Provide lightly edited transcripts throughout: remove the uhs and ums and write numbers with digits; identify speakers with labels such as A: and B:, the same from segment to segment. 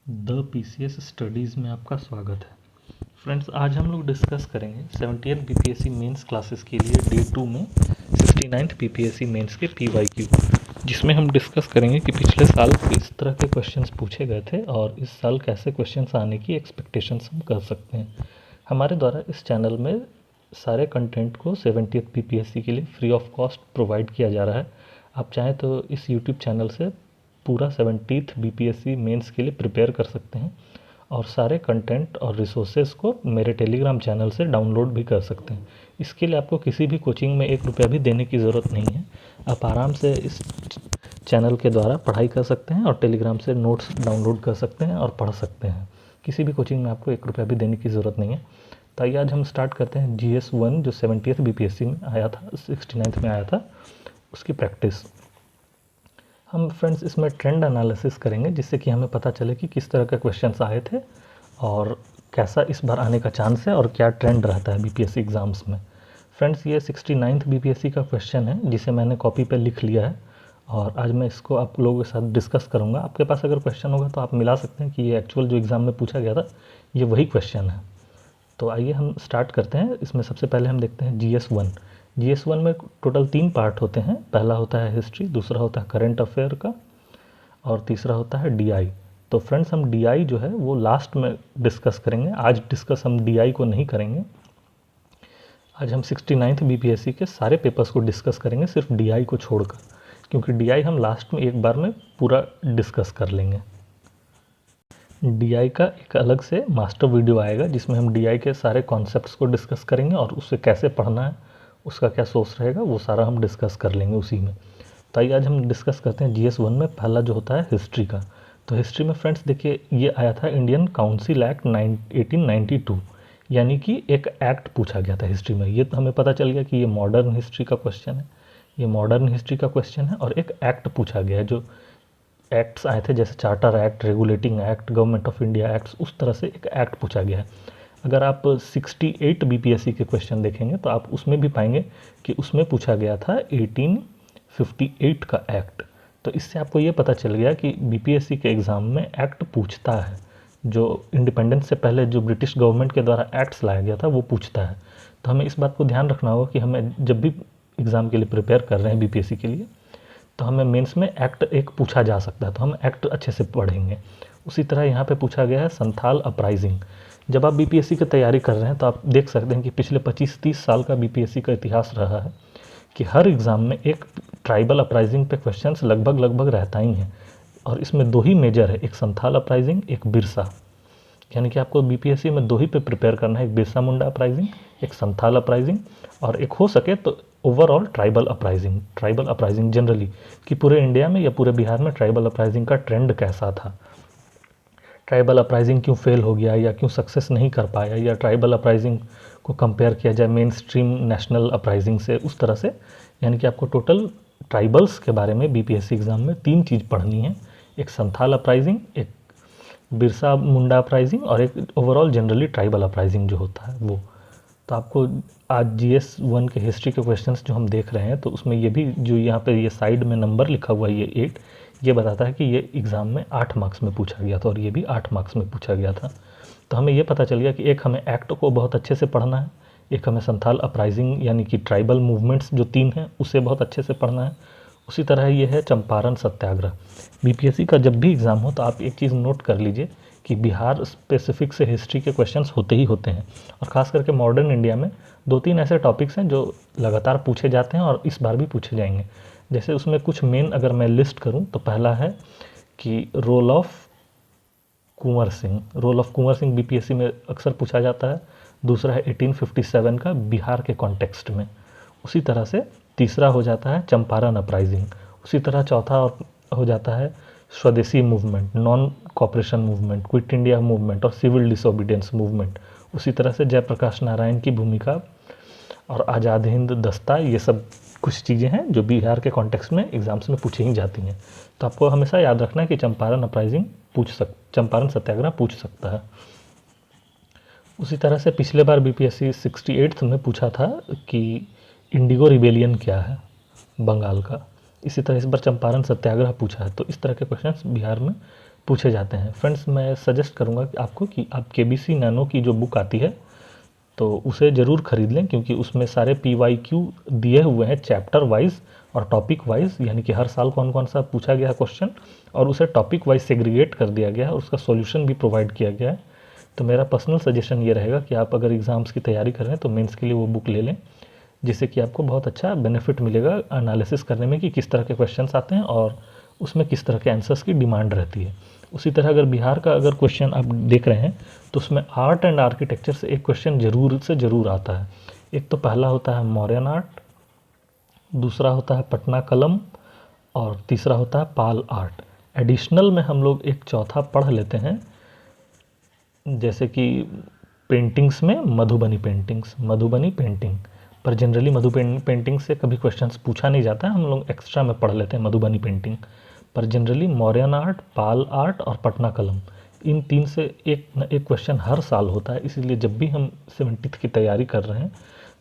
A: The PCS studies में आपका स्वागत है। फ्रेंड्स, आज हम लोग डिस्कस करेंगे 70th बीपीएससी मेंस क्लासेस के लिए डे 2 में 69th बीपीएससी मेंस के पीवाईक्यू, जिसमें हम डिस्कस करेंगे कि पिछले साल किस तरह के क्वेश्चंस पूछे गए थे और इस साल कैसे क्वेश्चंस आने की एक्सपेक्टेशंस हम कर सकते हैं। हमारे द्वारा इस चैनल में सारे कंटेंट को 70th बीपीएससी के लिए फ्री ऑफ कॉस्ट प्रोवाइड किया जा रहा है। आप चाहें तो इस यूट्यूब चैनल से पूरा 70th बीपीएससी मेंस के लिए प्रिपेयर कर सकते हैं और सारे कंटेंट और रिसोर्सेज को मेरे टेलीग्राम चैनल से डाउनलोड भी कर सकते हैं। इसके लिए आपको किसी भी कोचिंग में 1 रुपया भी देने की ज़रूरत नहीं है। आप आराम से इस चैनल के द्वारा पढ़ाई कर सकते हैं और टेलीग्राम से नोट्स डाउनलोड कर सकते हैं और पढ़ सकते हैं। किसी भी कोचिंग में आपको 1 रुपया भी देने की ज़रूरत नहीं है। तो आइए आज हम स्टार्ट करते हैं GS1 जो 70th बीपीएससी में आया था, 69th में आया था, उसकी प्रैक्टिस। हम फ्रेंड्स इसमें ट्रेंड एनालिसिस करेंगे जिससे कि हमें पता चले कि किस तरह के क्वेश्चंस आए थे और कैसा इस बार आने का चांस है और क्या ट्रेंड रहता है बीपीएससी एग्ज़ाम्स में। फ्रेंड्स, ये 69th बीपीएससी का क्वेश्चन है जिसे मैंने कॉपी पे लिख लिया है और आज मैं इसको आप लोगों के साथ डिस्कस करूँगा। आपके पास अगर क्वेश्चन होगा तो आप मिला सकते हैं कि ये एक्चुअल जो एग्ज़ाम में पूछा गया था ये वही क्वेश्चन है। तो आइए हम स्टार्ट करते हैं। इसमें सबसे पहले हम देखते हैं GS1 में टोटल 3 पार्ट होते हैं। पहला होता है हिस्ट्री, दूसरा होता है करंट अफेयर का और तीसरा होता है DI। तो फ्रेंड्स, हम DI जो है वो लास्ट में डिस्कस करेंगे। आज डिस्कस हम DI को नहीं करेंगे। आज हम 69th बीपीएससी के सारे पेपर्स को डिस्कस करेंगे सिर्फ DI को छोड़कर, क्योंकि DI हम लास्ट में एक बार में पूरा डिस्कस कर लेंगे। DI का एक अलग से मास्टर वीडियो आएगा जिसमें हम DI के सारे कॉन्सेप्ट्स को डिस्कस करेंगे और उससे कैसे पढ़ना है, उसका क्या सोर्स रहेगा, वो सारा हम डिस्कस कर लेंगे उसी में। तो आइए आज हम डिस्कस करते हैं GS1 में पहला जो होता है हिस्ट्री का। तो हिस्ट्री में फ्रेंड्स देखिए, ये आया था इंडियन काउंसिल एक्ट 1892, यानी कि एक एक्ट पूछा गया था हिस्ट्री में। ये तो हमें पता चल गया कि ये मॉडर्न हिस्ट्री का क्वेश्चन है, ये मॉडर्न हिस्ट्री का क्वेश्चन है और एक एक्ट पूछा गया है। जो एक्ट्स आए थे जैसे charter act, regulating act, government of India acts, उस तरह से एक एक्ट पूछा गया है। अगर आप 68 बीपीएससी के क्वेश्चन देखेंगे तो आप उसमें भी पाएंगे कि उसमें पूछा गया था 1858 का एक्ट। तो इससे आपको ये पता चल गया कि बीपीएससी के एग्ज़ाम में एक्ट पूछता है। जो इंडिपेंडेंस से पहले जो ब्रिटिश गवर्नमेंट के द्वारा एक्ट्स लाया गया था वो पूछता है। तो हमें इस बात को ध्यान रखना होगा कि हमें जब भी एग्ज़ाम के लिए प्रिपेयर कर रहे हैं बीपीएससी के लिए, तो हमें मेंस में एक्ट एक पूछा जा सकता है, तो हम एक्ट अच्छे से पढ़ेंगे। उसी तरह यहाँ पे पूछा गया है संथाल अपराइजिंग। जब आप बीपीएससी की तैयारी कर रहे हैं तो आप देख सकते हैं कि पिछले 25-30 साल का बीपीएससी का इतिहास रहा है कि हर एग्ज़ाम में एक ट्राइबल अपराइजिंग पे क्वेश्चंस लगभग रहता ही है। और इसमें 2 ही मेजर है, एक संथाल अपराइजिंग, एक बिरसा। यानी कि आपको बीपीएससी में 2 ही पे प्रिपेयर करना है, एक बिरसा मुंडा अपराइजिंग, एक संथाल अपराइजिंग और एक हो सके तो ओवरऑल ट्राइबल अपराइजिंग जनरली कि पूरे इंडिया में या पूरे बिहार में ट्राइबल अपराइजिंग का ट्रेंड कैसा था, ट्राइबल अपराइजिंग क्यों फेल हो गया या क्यों सक्सेस नहीं कर पाया, या ट्राइबल अपराइजिंग को कंपेयर किया जाए मेन स्ट्रीम नेशनल अपराइजिंग से, उस तरह से। यानी कि आपको टोटल ट्राइबल्स के बारे में बीपीएससी एग्ज़ाम में 3 चीज़ पढ़नी है, एक संथाल अपराइजिंग, एक बिरसा मुंडा अपराइजिंग और एक ओवरऑल जनरली ट्राइबल अपराइजिंग जो होता है वो। तो आपको आज GS1 के हिस्ट्री के क्वेश्चंस जो हम देख रहे हैं तो उसमें ये भी जो यहाँ पे ये साइड में नंबर लिखा हुआ है ये 8, ये बताता है कि ये एग्ज़ाम में 8 मार्क्स में पूछा गया था और ये भी 8 मार्क्स में पूछा गया था। तो हमें ये पता चल गया कि एक हमें एक्ट को बहुत अच्छे से पढ़ना है, एक हमें संथाल अपराइजिंग यानी कि ट्राइबल मूवमेंट्स जो 3 हैं उसे बहुत अच्छे से पढ़ना है। उसी तरह ये है चंपारण सत्याग्रह। बीपीएससी का जब भी एग्ज़ाम हो तो आप एक चीज़ नोट कर लीजिए कि बिहार स्पेसिफिक से हिस्ट्री के क्वेश्चंस होते ही होते हैं और ख़ास करके मॉडर्न इंडिया में 2-3 ऐसे टॉपिक्स हैं जो लगातार पूछे जाते हैं और इस बार भी पूछे जाएंगे। जैसे उसमें कुछ मेन अगर मैं लिस्ट करूं तो पहला है कि role of Kunwar Singh BPSC में अक्सर पूछा जाता है। दूसरा है 1857 का बिहार के कॉन्टेक्स्ट में। उसी तरह से तीसरा हो जाता है चंपारण अपराइजिंग। उसी तरह चौथा हो जाता है स्वदेशी movement, non cooperation movement, quit India movement और सिविल डिसोबीडियंस मूवमेंट। उसी तरह से जयप्रकाश नारायण की भूमिका और आज़ाद हिंद दस्ता, ये सब कुछ चीज़ें हैं जो बिहार के कॉन्टेक्स्ट में एग्ज़ाम्स में पूछी ही जाती हैं। तो आपको हमेशा याद रखना है कि चंपारण सत्याग्रह पूछ सकता है। उसी तरह से पिछले बार बीपीएससी 68th में पूछा था कि इंडिगो रिबेलियन क्या है बंगाल का। इसी तरह इस बार चंपारण सत्याग्रह पूछा है। तो इस तरह के क्वेश्चंस बिहार में पूछे जाते हैं। फ्रेंड्स, मैं सजेस्ट करूँगा कि आपको कि आप KBC नैनो की जो बुक आती है तो उसे ज़रूर ख़रीद लें, क्योंकि उसमें सारे PYQ दिए हुए हैं चैप्टर वाइज और टॉपिक वाइज, यानी कि हर साल कौन कौन सा पूछा गया क्वेश्चन और उसे टॉपिक वाइज सेग्रीगेट कर दिया गया है और उसका सॉल्यूशन भी प्रोवाइड किया गया है। तो मेरा पर्सनल सजेशन ये रहेगा कि आप अगर एग्ज़ाम्स की तैयारी कर रहे हैं तो मेंस के लिए वो बुक ले लें, जिससे कि आपको बहुत अच्छा बेनिफिट मिलेगा एनालिसिस करने में कि किस तरह के क्वेश्चंस आते हैं और उसमें किस तरह के आंसर्स की डिमांड रहती है। उसी तरह अगर बिहार का अगर क्वेश्चन आप देख रहे हैं तो उसमें आर्ट एंड आर्किटेक्चर से एक क्वेश्चन ज़रूर से ज़रूर आता है। एक तो पहला होता है मौर्यन आर्ट, दूसरा होता है पटना कलम और तीसरा होता है पाल आर्ट। एडिशनल में हम लोग एक चौथा पढ़ लेते हैं, जैसे कि पेंटिंग्स में मधुबनी पेंटिंग, पर जनरली मधुबनी पेंटिंग से कभी क्वेश्चंस पूछा नहीं जाता है, हम लोग एक्स्ट्रा में पढ़ लेते हैं मधुबनी पेंटिंग। पर जनरली मौर्यन आर्ट, पाल आर्ट और पटना कलम, इन तीन से एक न एक क्वेश्चन हर साल होता है। इसीलिए जब भी हम 70th की तैयारी कर रहे हैं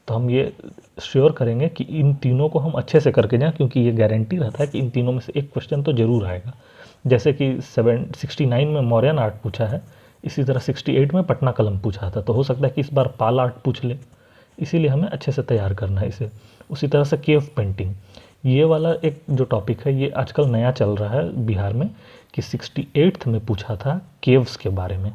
A: तो हम ये श्योर करेंगे कि इन तीनों को हम अच्छे से करके जाएँ, क्योंकि ये गारंटी रहता है कि इन तीनों में से एक क्वेश्चन तो ज़रूर आएगा। जैसे कि 69 में मौर्यन आर्ट पूछा है, इसी तरह 68 में पटना कलम पूछा था, तो हो सकता है कि इस बार पाल आर्ट पूछ ले, इसीलिए हमें अच्छे से तैयार करना है इसे। उसी तरह से केव पेंटिंग, ये वाला एक जो टॉपिक है ये आजकल नया चल रहा है बिहार में, कि 68th में पूछा था केव्स के बारे में।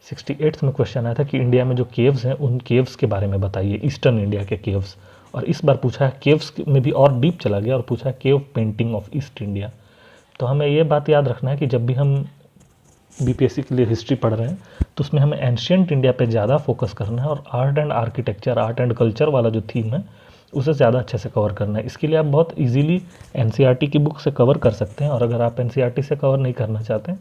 A: 68th में क्वेश्चन आया था कि इंडिया में जो केव्स हैं उन केव्स के बारे में बताइए, ईस्टर्न इंडिया के केव्स। और इस बार पूछा है केव्स में भी और डीप चला गया और पूछा है cave painting of east India. तो हमें ये बात याद रखना है कि जब भी हम BPSC के लिए हिस्ट्री पढ़ रहे हैं तो उसमें हमें एंशियंट इंडिया पे ज़्यादा फोकस करना है और art and architecture, art and culture वाला जो थीम है उसे ज़्यादा अच्छे से कवर करना है। इसके लिए आप बहुत इजीली NCERT की बुक से कवर कर सकते हैं, और अगर आप NCERT से कवर नहीं करना चाहते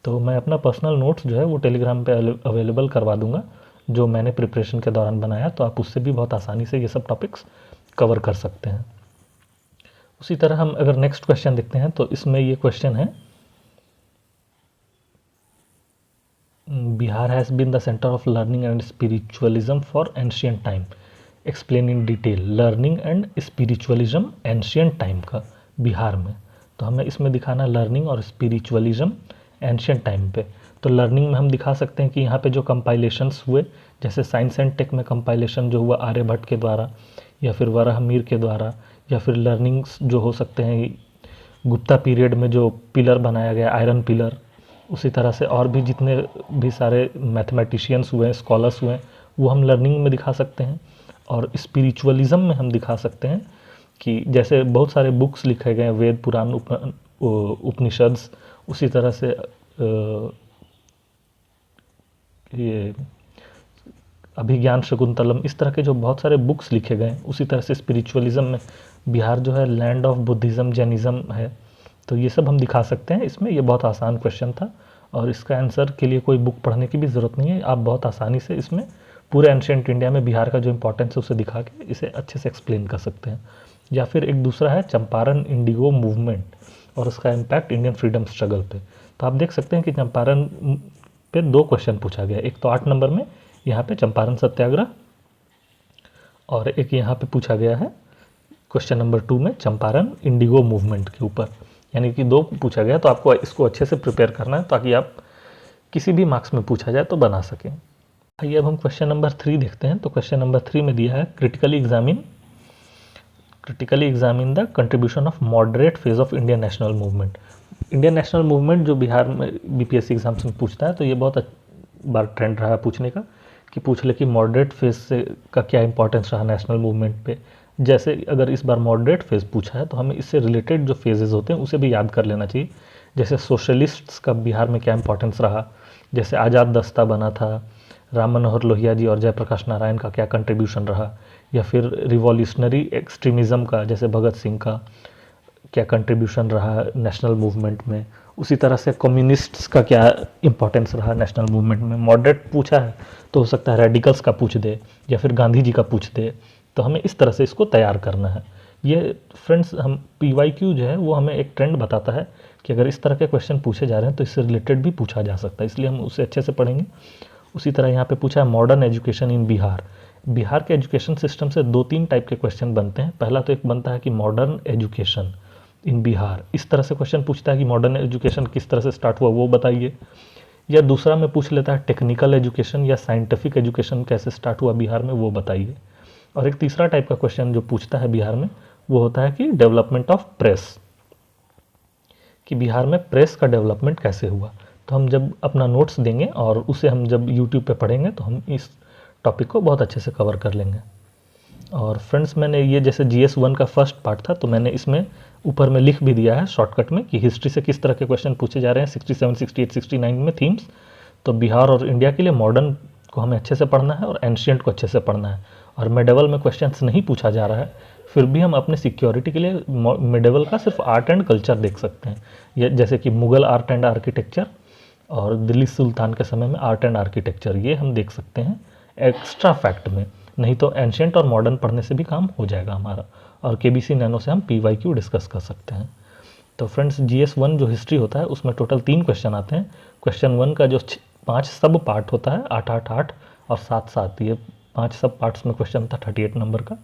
A: तो मैं अपना पर्सनल नोट्स जो है वो टेलीग्राम पे अवेलेबल करवा दूंगा, जो मैंने प्रिपरेशन के दौरान बनाया, तो आप उससे भी बहुत आसानी से ये सब टॉपिक्स कवर कर सकते हैं। उसी तरह हम अगर नेक्स्ट क्वेश्चन देखते हैं तो इसमें ये क्वेश्चन है, Bihar has been the centre of learning and spiritualism for ancient time, explain in detail. Learning and spiritualism ancient time का बिहार में, तो हमें इसमें दिखाना लर्निंग और स्पिरिचुअलिज्म एंशियंट टाइम पे। तो लर्निंग में हम दिखा सकते हैं कि यहाँ पे जो कंपाइलेशंस हुए, जैसे साइंस एंड टेक में कंपाइलेशन जो हुआ आर्यभट्ट के द्वारा या फिर वराहमिहिर के द्वारा, या फिर लर्निंग्स जो हो सकते हैं गुप्ता पीरियड में जो पिलर बनाया गया आयरन पिलर, उसी तरह से और भी जितने भी सारे मैथमेटिशियंस हुए हैं, स्कॉलर्स हुए हैं, वो हम लर्निंग में दिखा सकते हैं। और स्पिरिचुअलिज्म में हम दिखा सकते हैं कि जैसे बहुत सारे बुक्स लिखे गए हैं, वेद पुराण उपनिषद्स, उसी तरह से ये अभिज्ञान शकुंतलम, इस तरह के जो बहुत सारे बुक्स लिखे गए हैं। उसी तरह से स्पिरिचुअलिज्म में बिहार जो है लैंड ऑफ बुद्धिज़्म जैनिज़्म है, तो ये सब हम दिखा सकते हैं इसमें। ये बहुत आसान क्वेश्चन था और इसका आंसर के लिए कोई बुक पढ़ने की भी ज़रूरत नहीं है, आप बहुत आसानी से इसमें पूरे एंशियंट इंडिया में बिहार का जो इंपॉर्टेंस है उसे दिखा के इसे अच्छे से एक्सप्लेन कर सकते हैं। या फिर एक दूसरा है चंपारण इंडिगो मूवमेंट और उसका इम्पैक्ट इंडियन फ्रीडम स्ट्रगल पे। तो आप देख सकते हैं कि चंपारण पे 2 क्वेश्चन पूछा गया, एक तो 8 नंबर में यहाँ पे चंपारण सत्याग्रह, और एक यहाँ पे पूछा गया है क्वेश्चन नंबर 2 में चंपारण इंडिगो मूवमेंट के ऊपर, यानी कि 2 पूछा गया। तो आपको इसको अच्छे से प्रिपेयर करना है ताकि आप किसी भी मार्क्स में पूछा जाए तो बना सकें। आइए अब हम क्वेश्चन नंबर 3 देखते हैं। तो क्वेश्चन नंबर 3 में दिया है critically examine the contribution of moderate phase of Indian national movement. Indian national movement जो बिहार में BPSC एग्जाम्स में पूछता है, तो ये बहुत बार ट्रेंड रहा है पूछने का कि पूछ ले कि मॉडरेट फेज से का क्या इंपॉर्टेंस रहा नेशनल मूवमेंट पे। जैसे अगर इस बार मॉडरेट फेज़ पूछा है तो हमें इससे रिलेटेड जो फेजेस होते हैं उसे भी याद कर लेना चाहिए। जैसे सोशलिस्ट्स का बिहार में क्या इंपॉर्टेंस रहा, जैसे आज़ाद दस्ता बना था, राम मनोहर लोहिया जी और जयप्रकाश नारायण का क्या कंट्रीब्यूशन रहा, या फिर रिवॉल्यूशनरी एक्सट्रीमिज़म का जैसे भगत सिंह का क्या कंट्रीब्यूशन रहा नेशनल मूवमेंट में। उसी तरह से कम्युनिस्ट्स का क्या इंपॉर्टेंस रहा नेशनल मूवमेंट में। मॉडरेट पूछा है तो हो सकता है रेडिकल्स का पूछ दे या फिर गांधी जी का पूछ दे, तो हमें इस तरह से इसको तैयार करना है। ये फ्रेंड्स हम PYQ जो है वो हमें एक ट्रेंड बताता है कि अगर इस तरह के क्वेश्चन पूछे जा रहे हैं तो इससे रिलेटेड भी पूछा जा सकता है, इसलिए हम उसे अच्छे से पढ़ेंगे। उसी तरह यहाँ पे पूछा है मॉडर्न एजुकेशन इन बिहार। के एजुकेशन सिस्टम से 2-3 टाइप के क्वेश्चन बनते हैं। पहला तो एक बनता है कि मॉडर्न एजुकेशन, इन बिहार, इस तरह से क्वेश्चन पूछता है कि मॉडर्न एजुकेशन किस तरह से स्टार्ट हुआ वो बताइए। या दूसरा में पूछ लेता है टेक्निकल एजुकेशन या साइंटिफिक एजुकेशन कैसे स्टार्ट हुआ बिहार में वो बताइए। और एक तीसरा टाइप का क्वेश्चन जो पूछता है बिहार में वो होता है कि डेवलपमेंट ऑफ प्रेस, कि बिहार में प्रेस का डेवलपमेंट कैसे हुआ। तो हम जब अपना नोट्स देंगे और उसे हम जब यूट्यूब पे पढ़ेंगे तो हम इस टॉपिक को बहुत अच्छे से कवर कर लेंगे। और फ्रेंड्स, मैंने ये जैसे GS1 का फर्स्ट पार्ट था तो मैंने इसमें ऊपर में लिख भी दिया है शॉर्टकट में कि हिस्ट्री से किस तरह के क्वेश्चन पूछे जा रहे हैं 67, 68, 69 में थीम्स। तो बिहार और इंडिया के लिए मॉडर्न को हमें अच्छे से पढ़ना है और एंशियंट को अच्छे से पढ़ना है। और मेडेवल में क्वेश्चंस नहीं पूछा जा रहा है, फिर भी हम अपने सिक्योरिटी के लिए मेडेवल का सिर्फ आर्ट एंड कल्चर देख सकते हैं, ये जैसे कि मुगल आर्ट एंड आर्किटेक्चर और दिल्ली सुल्तान के समय में आर्ट एंड आर्किटेक्चर, ये हम देख सकते हैं एक्स्ट्रा फैक्ट में। नहीं तो एंशियंट और मॉडर्न पढ़ने से भी काम हो जाएगा हमारा। और KBC नैनो से हम PYQ डिस्कस कर सकते हैं। तो फ्रेंड्स, GS1 जो हिस्ट्री होता है उसमें टोटल 3 क्वेश्चन आते हैं। क्वेश्चन 1 का जो 5 सब पार्ट होता है 8, 8, 8 और 7, 7, ये 5 सब पार्ट्स में क्वेश्चन था 38 नंबर का,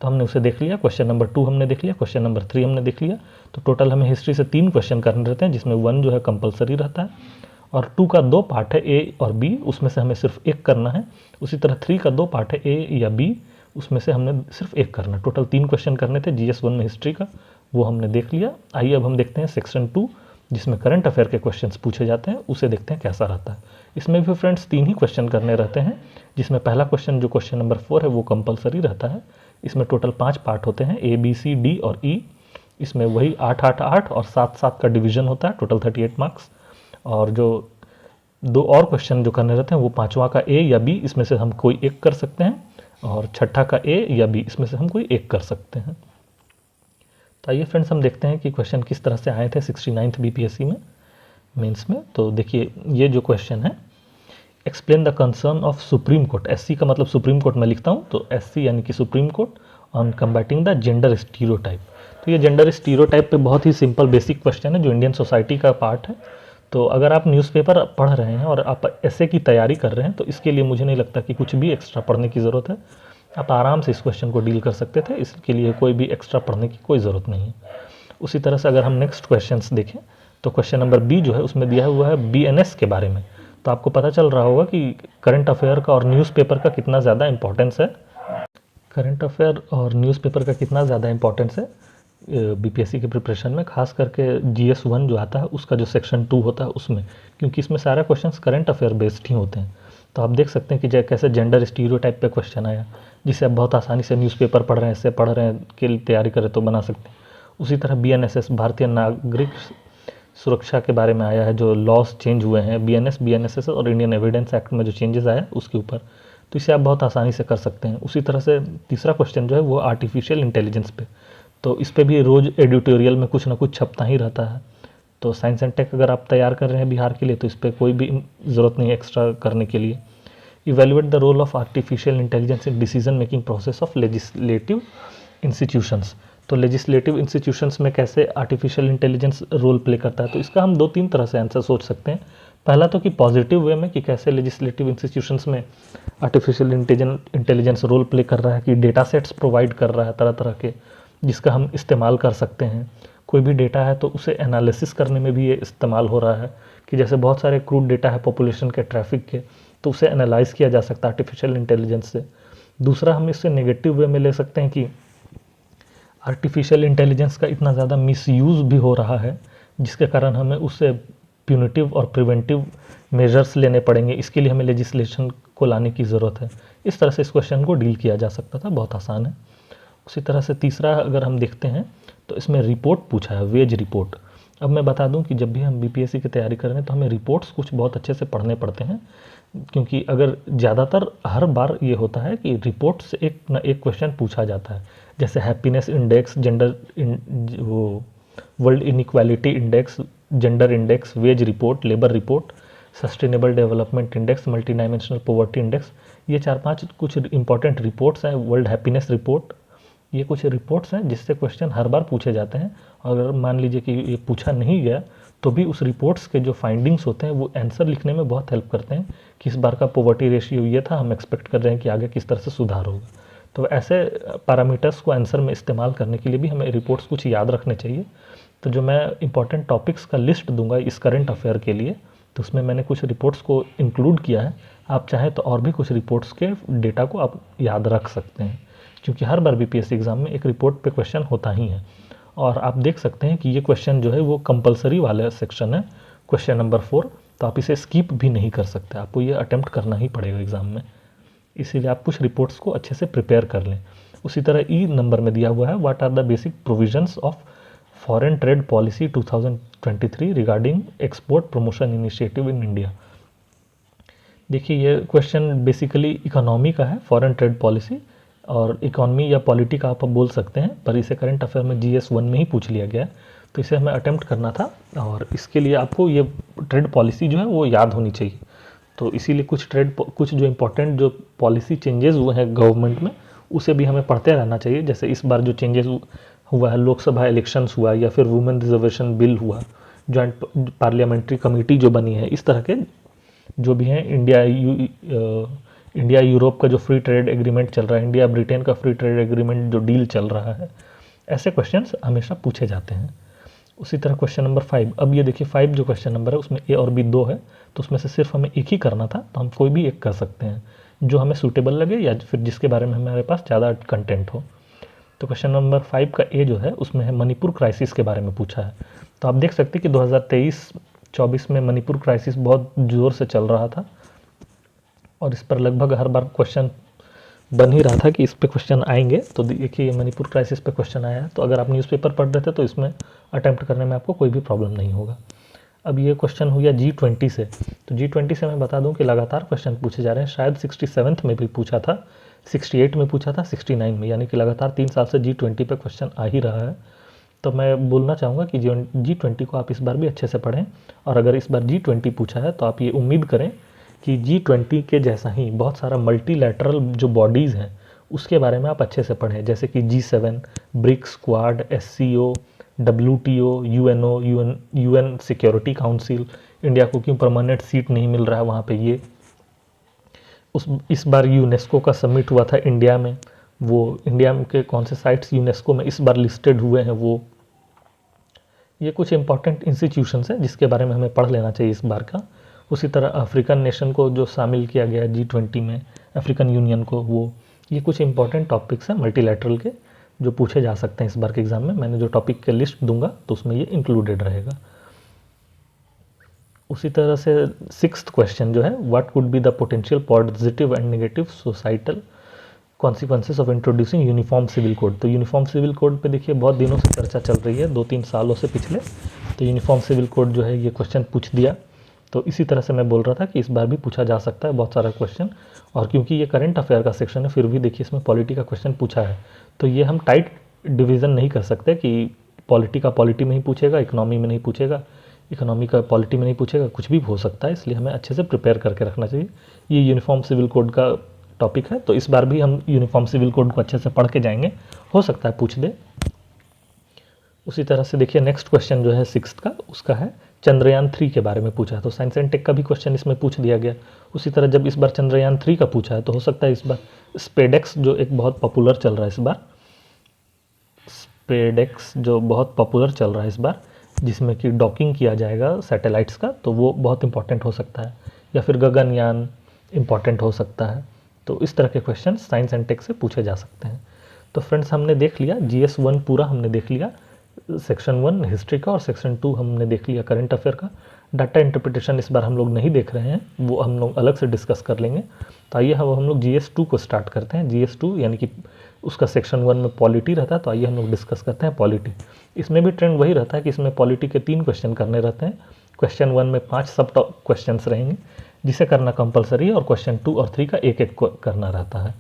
A: तो हमने उसे देख लिया। क्वेश्चन नंबर 2 हमने देख लिया, क्वेश्चन नंबर 3 हमने देख लिया। तो टोटल हमें हिस्ट्री से 3 क्वेश्चन करने रहते हैं, जिसमें 1 जो है कंपलसरी रहता है और 2 का 2 पार्ट है A और B, उसमें से हमें सिर्फ एक करना है। उसी तरह 3 का 2 पार्ट है A या B, उसमें से हमने सिर्फ एक करना। टोटल 3 क्वेश्चन करने थे GS1 में हिस्ट्री का, वो हमने देख लिया। आइए अब हम देखते हैं सेक्शन 2 जिसमें करंट अफेयर के क्वेश्चंस पूछे जाते हैं, उसे देखते हैं कैसा रहता है। इसमें भी फ्रेंड्स 3 ही क्वेश्चन करने रहते हैं, जिसमें पहला क्वेश्चन जो क्वेश्चन नंबर 4 है वो कंपलसरी रहता है। इसमें टोटल 5 पार्ट होते हैं A, B, C, D और E। इसमें वही 8, 8, 8 और 7, 7 का डिवीजन होता है, टोटल 38 मार्क्स। और जो 2 और क्वेश्चन जो करने रहते हैं वो 5वां का A या B, इसमें से हम कोई एक कर सकते हैं, और 6ठा का A या B, इसमें से हम कोई एक कर सकते हैं। तो आइए फ्रेंड्स हम देखते हैं कि क्वेश्चन किस तरह से आए थे 69th BPSC में मेंस में। तो देखिए ये जो क्वेश्चन है, explain the concern of supreme court, SC का मतलब सुप्रीम कोर्ट मैं लिखता हूँ, तो SC यानी कि supreme court, on combating the gender stereotype. तो ये जेंडर स्टीरियोटाइप पे बहुत ही सिंपल बेसिक क्वेश्चन है जो इंडियन सोसाइटी का पार्ट है। तो अगर आप न्यूज़पेपर पढ़ रहे हैं और आप ऐसे की तैयारी कर रहे हैं तो इसके लिए मुझे नहीं लगता कि कुछ भी एक्स्ट्रा पढ़ने की ज़रूरत है। आप आराम से इस क्वेश्चन को डील कर सकते थे, इसके लिए कोई भी एक्स्ट्रा पढ़ने की कोई ज़रूरत नहीं है। उसी तरह से अगर हम नेक्स्ट क्वेश्चंस देखें तो क्वेश्चन नंबर B जो है उसमें दिया हुआ है BNS के बारे में। तो आपको पता चल रहा होगा कि करंट अफेयर का और न्यूज़पेपर का कितना ज़्यादा इंपॉर्टेंस है, करंट अफेयर और न्यूज़पेपर का कितना ज़्यादा इंपॉर्टेंस है BPSC के प्रिपरेशन में, खास करके GS1 जो आता है उसका जो सेक्शन 2 होता है उसमें, क्योंकि इसमें सारे क्वेश्चंस करंट अफेयर बेस्ड ही होते हैं। तो आप देख सकते हैं कि कैसे जेंडर स्टीरियोटाइप पे क्वेश्चन आया, जिसे आप बहुत आसानी से न्यूज़पेपर पढ़ रहे हैं, इससे पढ़ रहे हैं के लिए तैयारी करें तो बना सकते हैं। उसी तरह BNSS भारतीय नागरिक सुरक्षा के बारे में आया है, जो लॉस चेंज हुए हैं BNSS और इंडियन एविडेंस एक्ट में जो चेंजेस आया उसके ऊपर, तो इसे आप बहुत आसानी से कर सकते हैं। उसी तरह से तीसरा क्वेश्चन जो है वो आर्टिफिशियल इंटेलिजेंस पे, तो इस पे भी रोज़ एडिटोरियल में कुछ ना कुछ छपता ही रहता है। तो साइंस एंड टेक अगर आप तैयार कर रहे हैं बिहार के लिए तो इस पर कोई भी ज़रूरत नहीं है एक्स्ट्रा करने के लिए। Evaluate the role of artificial intelligence in decision making process of legislative institutions. तो लेजिस्लेटिव इंस्टीट्यूशंस में कैसे आर्टिफिशियल इंटेलिजेंस रोल प्ले करता है, तो इसका हम 2-3 तरह से आंसर सोच सकते हैं। पहला तो कि पॉजिटिव वे में, कि कैसे लेजिस्लेटिव इंस्टीट्यूशंस में आर्टिफिशियल इंटेलिजेंस रोल प्ले कर रहा है, कि डेटा सेट्स प्रोवाइड कर रहा है तरह तरह के, जिसका हम इस्तेमाल कर सकते हैं। कोई भी डेटा है तो उसे एनालिसिस करने में भी ये इस्तेमाल हो रहा है, कि जैसे बहुत सारे क्रूड डेटा है पॉपुलेशन के, ट्रैफिक के, तो उसे एनालाइज किया जा सकता है आर्टिफिशियल इंटेलिजेंस से। दूसरा हम इससे नेगेटिव वे में ले सकते हैं कि आर्टिफिशियल इंटेलिजेंस का इतना ज़्यादा मिसयूज़ भी हो रहा है, जिसके कारण हमें उससे प्यूनिटिव और प्रिवेंटिव मेजर्स लेने पड़ेंगे। इसके लिए हमें लेजिस्लेशन को लाने की ज़रूरत है। इस तरह से इस क्वेश्चन को डील किया जा सकता था, बहुत आसान है। उसी तरह से तीसरा अगर हम देखते हैं तो इसमें रिपोर्ट पूछा है, वेज रिपोर्ट। अब मैं बता दूं कि जब भी हम BPSC की तैयारी कर रहे हैं तो हमें रिपोर्ट्स कुछ बहुत अच्छे से पढ़ने पड़ते हैं, क्योंकि अगर ज़्यादातर हर बार ये होता है कि रिपोर्ट से एक ना एक क्वेश्चन पूछा जाता है, जैसे हैप्पीनेस इंडेक्स, जेंडर वो world inequality index, gender index, wage report, labour report, sustainable development index, multi dimensional poverty index, ये 4-5 कुछ इंपॉर्टेंट रिपोर्ट्स हैं। वर्ल्ड हैप्पीनेस रिपोर्ट, ये कुछ रिपोर्ट्स हैं जिससे क्वेश्चन हर बार पूछे जाते हैं। अगर मान लीजिए कि ये पूछा नहीं गया तो भी उस रिपोर्ट्स के जो फाइंडिंग्स होते हैं वो आंसर लिखने में बहुत हेल्प करते हैं, कि इस बार का पॉवर्टी रेशियो ये था, हम एक्सपेक्ट कर रहे हैं कि आगे किस तरह से सुधार होगा। तो ऐसे पैरामीटर्स को आंसर में इस्तेमाल करने के लिए भी हमें रिपोर्ट्स कुछ याद रखने चाहिए। तो जो मैं इंपॉर्टेंट टॉपिक्स का लिस्ट दूंगा इस करंट अफेयर के लिए, तो उसमें मैंने कुछ रिपोर्ट्स को इंक्लूड किया है। आप चाहें तो और भी कुछ रिपोर्ट्स के डेटा को आप याद रख सकते हैं, क्योंकि हर बार बीपीएससी एग्जाम में एक रिपोर्ट पे क्वेश्चन होता ही है। और आप देख सकते हैं कि ये क्वेश्चन जो है वो कंपलसरी वाला सेक्शन है, क्वेश्चन नंबर 4, तो आप इसे स्किप भी नहीं कर सकते, आपको ये अटेम्प्ट करना ही पड़ेगा एग्ज़ाम में। इसीलिए आप कुछ रिपोर्ट्स को अच्छे से प्रिपेयर कर लें। उसी तरह ई नंबर में दिया हुआ है, what are the basic provisions of foreign trade policy 2023 regarding export promotion initiative in India. देखिए ये क्वेश्चन बेसिकली इकोनॉमी का है, फॉरेन ट्रेड पॉलिसी, और इकोनॉमी या पॉलिटी का आप बोल सकते हैं, पर इसे करंट अफेयर में GS 1 में ही पूछ लिया गया है, तो इसे हमें अटेम्प्ट करना था। और इसके लिए आपको ये ट्रेड पॉलिसी जो है वो याद होनी चाहिए। तो इसीलिए कुछ जो इम्पोर्टेंट जो पॉलिसी चेंजेस हुए हैं गवर्नमेंट में, उसे भी हमें पढ़ते रहना चाहिए। जैसे इस बार जो चेंजेस हुआ है, लोकसभा इलेक्शंस हुआ, या फिर वुमेन रिजर्वेशन बिल हुआ, जॉइंट पार्लियामेंट्री कमेटी जो बनी है, इस तरह के जो भी हैं, इंडिया यूरोप का जो फ्री ट्रेड एग्रीमेंट चल रहा है, इंडिया ब्रिटेन का फ्री ट्रेड एग्रीमेंट जो डील चल रहा है, ऐसे क्वेश्चंस हमेशा पूछे जाते हैं। उसी तरह क्वेश्चन नंबर 5, अब ये देखिए 5 जो क्वेश्चन नंबर है उसमें A और B 2 है, तो उसमें से सिर्फ हमें एक ही करना था, तो हम कोई भी एक कर सकते हैं जो हमें सूटेबल लगे या फिर जिसके बारे में हमारे पास ज़्यादा कंटेंट हो। तो क्वेश्चन नंबर 5 का A जो है उसमें है मणिपुर क्राइसिस के बारे में पूछा है। तो आप देख सकते हैं कि 2023-24 में मणिपुर क्राइसिस बहुत ज़ोर से चल रहा था, और इस पर लगभग हर बार क्वेश्चन बन ही रहा था कि इस पे क्वेश्चन आएंगे। तो देखिए मणिपुर क्राइसिस पे क्वेश्चन आया है, तो अगर आप न्यूज़पेपर पढ़ रहे थे तो इसमें अटैम्प्ट करने में आपको कोई भी प्रॉब्लम नहीं होगा। अब ये क्वेश्चन हो गया G20 से। तो G20 से मैं बता दूं कि लगातार क्वेश्चन पूछे जा रहे हैं, शायद 67th में भी पूछा था, 68 में पूछा था, 69 में, यानी कि लगातार 3 साल से G20 पे क्वेश्चन आ ही रहा है। तो मैं बोलना चाहूँगा कि G20 को आप इस बार भी अच्छे से पढ़ें, और अगर इस बार G20 पूछा है तो आप ये उम्मीद करें कि G20 के जैसा ही बहुत सारा मल्टीलैटरल जो बॉडीज़ हैं उसके बारे में आप अच्छे से पढ़ें, जैसे कि G7, BRICS, quad, SCO, WTO, UNO, UN security council, India को क्यों परमानेंट सीट नहीं मिल रहा है वहाँ पे, ये इस बार यूनेस्को का समिट हुआ था इंडिया में, वो इंडिया के कौन से साइट्स यूनेस्को में इस बार लिस्टेड हुए हैं, वो ये कुछ इंपॉर्टेंट इंस्टीट्यूशंस हैं जिसके बारे में हमें पढ़ लेना चाहिए इस बार का। उसी तरह अफ्रीकन नेशन को जो शामिल किया गया G20 में, अफ्रीकन यूनियन को, वो ये कुछ इंपॉर्टेंट टॉपिक्स हैं मल्टीलैटरल के जो पूछे जा सकते हैं इस बार के एग्जाम में। मैंने जो टॉपिक के लिस्ट दूंगा तो उसमें ये इंक्लूडेड रहेगा। उसी तरह से 6th क्वेश्चन जो है, what could be the potential positive and negative societal consequences of introducing uniform civil code. तो यूनिफॉर्म सिविल कोड पे देखिए बहुत दिनों से चर्चा चल रही है, 2-3 सालों से पिछले। तो यूनिफॉर्म सिविल कोड जो है ये क्वेश्चन पूछ दिया। तो इसी तरह से मैं बोल रहा था कि इस बार भी पूछा जा सकता है बहुत सारा क्वेश्चन, और क्योंकि ये करंट अफेयर का सेक्शन है फिर भी देखिए इसमें पॉलिटी का क्वेश्चन पूछा है, तो ये हम टाइट डिवीज़न नहीं कर सकते कि पॉलिटी का पॉलिटी में ही पूछेगा, इकोनॉमी में नहीं पूछेगा, इकोनॉमी का पॉलिटी में नहीं पूछेगा, कुछ भी हो सकता है। इसलिए हमें अच्छे से प्रिपेयर करके रखना चाहिए। ये यूनिफॉर्म सिविल कोड का टॉपिक है, तो इस बार भी हम यूनिफॉर्म सिविल कोड को अच्छे से पढ़ के जाएंगे, हो सकता है पूछ दे। उसी तरह से देखिए नेक्स्ट क्वेश्चन जो है 6th का, उसका है चंद्रयान 3 के बारे में पूछा है, तो साइंस एंड टेक का भी क्वेश्चन इसमें पूछ दिया गया। उसी तरह जब इस बार चंद्रयान 3 का पूछा है तो हो सकता है इस बार स्पेडेक्स जो एक बहुत पॉपुलर चल रहा है इस बार, स्पेडेक्स जो बहुत पॉपुलर चल रहा है इस बार, जिसमें कि डॉकिंग किया जाएगा सैटेलाइट्स का, तो वो बहुत इंपॉर्टेंट हो सकता है, या फिर गगनयान इंपॉर्टेंट हो सकता है। तो इस तरह के क्वेश्चन साइंस एंड टेक से पूछे जा सकते हैं। तो फ्रेंड्स हमने देख लिया GS 1 पूरा हमने देख लिया, सेक्शन 1 हिस्ट्री का, और सेक्शन 2 हमने देख लिया करंट अफेयर का। डाटा इंटरप्रिटेशन इस बार हम लोग नहीं देख रहे हैं, वो हम लोग अलग से डिस्कस कर लेंगे। तो आइए हम लोग GS 2 को स्टार्ट करते हैं। GS 2 यानी कि उसका सेक्शन 1 में पॉलिटी रहता है, तो आइए हम लोग डिस्कस करते हैं पॉलिटी। इसमें भी ट्रेंड वही रहता है कि इसमें पॉलिटी के 3 क्वेश्चन करने रहते हैं। क्वेश्चन 1 में 5 सब क्वेश्चन रहेंगे जिसे करना कंपलसरी है, और क्वेश्चन 2 और 3 का एक एक करना रहता है।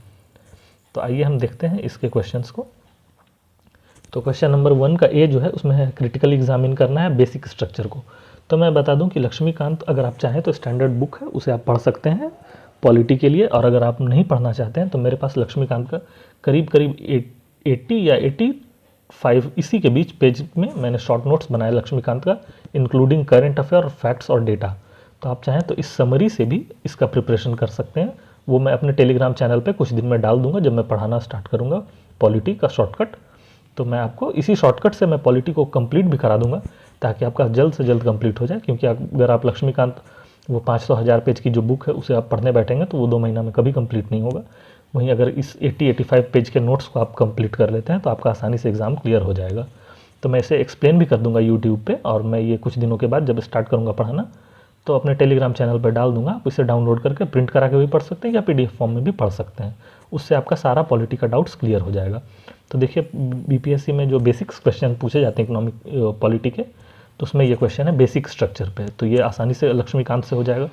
A: तो आइए हम देखते हैं इसके क्वेश्चंस को। तो क्वेश्चन नंबर 1 का A जो है उसमें है क्रिटिकल एग्जामिन करना है बेसिक स्ट्रक्चर को। तो मैं बता दूं कि लक्ष्मीकांत अगर आप चाहें तो स्टैंडर्ड बुक है, उसे आप पढ़ सकते हैं पॉलिटी के लिए, और अगर आप नहीं पढ़ना चाहते हैं तो मेरे पास लक्ष्मीकांत का करीब 80 या 85 इसी के बीच पेज में मैंने शॉर्ट नोट्स बनाया लक्ष्मीकांत का, इंक्लूडिंग करंट अफेयर, फैक्ट्स और डेटा। तो आप चाहें तो इस समरी से भी इसका प्रिपरेशन कर सकते हैं, वो मैं अपने टेलीग्राम चैनल पे कुछ दिन में डाल दूंगा जब मैं पढ़ाना स्टार्ट करूँगा पॉलिटी का शॉर्टकट। तो मैं आपको इसी शॉर्टकट से मैं पॉलिटी को कंप्लीट भी करा दूंगा ताकि आपका जल्द से जल्द कंप्लीट हो जाए, क्योंकि अगर आप लक्ष्मीकांत वो 500-1000 पेज की जो बुक है उसे आप पढ़ने बैठेंगे तो वो 2 महीना में कभी कंप्लीट नहीं होगा। वहीं अगर इस 80-85 पेज के नोट्स को आप कंप्लीट कर लेते हैं तो आपका आसानी से एग्ज़ाम क्लियर हो जाएगा। तो मैं इसे एक्सप्लेन भी कर दूंगा यूट्यूब पे, और मैं ये कुछ दिनों के बाद जब स्टार्ट करूँगा पढ़ाना तो अपने टेलीग्राम चैनल पर डाल दूंगा। आप इसे डाउनलोड करके प्रिंट करा के भी पढ़ सकते हैं या PDF फॉर्म में भी पढ़ सकते हैं। उससे आपका सारा पॉलिटी का डाउट्स क्लियर हो जाएगा। तो देखिए BPSC में जो बेसिक्स क्वेश्चन पूछे जाते हैं इकोनॉमिक पॉलिटी के, तो उसमें ये क्वेश्चन है बेसिक स्ट्रक्चर पे, तो ये आसानी से लक्ष्मीकांत से हो जाएगा।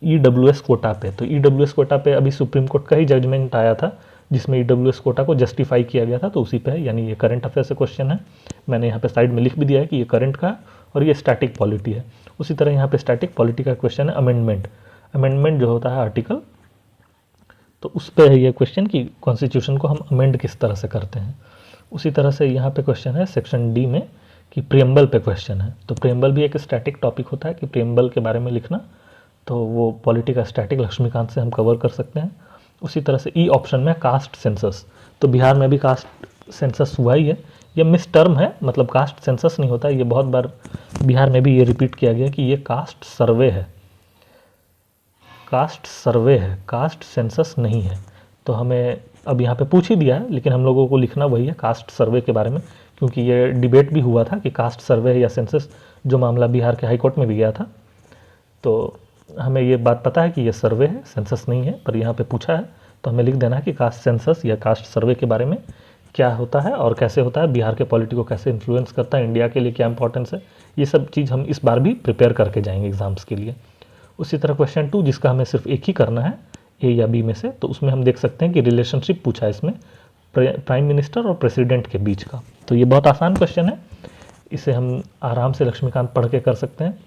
A: EWS कोटा पे, तो EWS कोटा पे अभी सुप्रीम कोर्ट का ही जजमेंट आया था जिसमें EWS कोटा को जस्टिफाई किया गया था, तो उसी पे है, यानी ये करंट अफेयर से क्वेश्चन है। मैंने यहाँ पे साइड में लिख भी दिया है कि ये करंट का और ये स्टैटिक पॉलिटी है। उसी तरह यहाँ पे स्टैटिक पॉलिटी का क्वेश्चन है अमेंडमेंट जो होता है आर्टिकल, तो उस पर है ये क्वेश्चन कि कॉन्स्टिट्यूशन को हम अमेंड किस तरह से करते हैं। उसी तरह से यहाँ पे क्वेश्चन है सेक्शन D में कि प्रियम्बल पे क्वेश्चन है। तो प्रियम्बल भी एक स्टैटिक टॉपिक होता है कि प्रियम्बल के बारे में लिखना, तो वो पॉलिटी का स्टैटिक लक्ष्मीकांत से हम कवर कर सकते हैं। उसी तरह से E ऑप्शन में कास्ट सेंसस, तो बिहार में भी कास्ट सेंसस हुआ ही है। ये मिस टर्म है, मतलब कास्ट सेंसस नहीं होता है, ये बहुत बार बिहार में भी ये रिपीट किया गया कि ये कास्ट सर्वे है, कास्ट सेंसस नहीं है। तो हमें अब यहाँ पे पूछ ही दिया है, लेकिन हम लोगों को लिखना वही है कास्ट सर्वे के बारे में, क्योंकि ये डिबेट भी हुआ था कि कास्ट सर्वे है या सेंसस, जो मामला बिहार के हाई कोर्ट में भी गया था। तो हमें ये बात पता है कि ये सर्वे है, सेंसस नहीं है, पर यहाँ पे पूछा है तो हमें लिख देना है कि कास्ट सेंसस या कास्ट सर्वे के बारे में क्या होता है और कैसे होता है, बिहार के पॉलिटी को कैसे इन्फ्लुएंस करता है, इंडिया के लिए क्या इंपॉर्टेंस है। ये सब चीज़ हम इस बार भी प्रिपेयर करके जाएंगे एग्जाम्स के लिए। उसी तरह क्वेश्चन 2 जिसका हमें सिर्फ एक ही करना है A या B में से, तो उसमें हम देख सकते हैं कि रिलेशनशिप पूछा है इसमें प्राइम मिनिस्टर और प्रेसिडेंट के बीच का। तो ये बहुत आसान क्वेश्चन है, इसे हम आराम से लक्ष्मीकांत पढ़ के कर सकते हैं।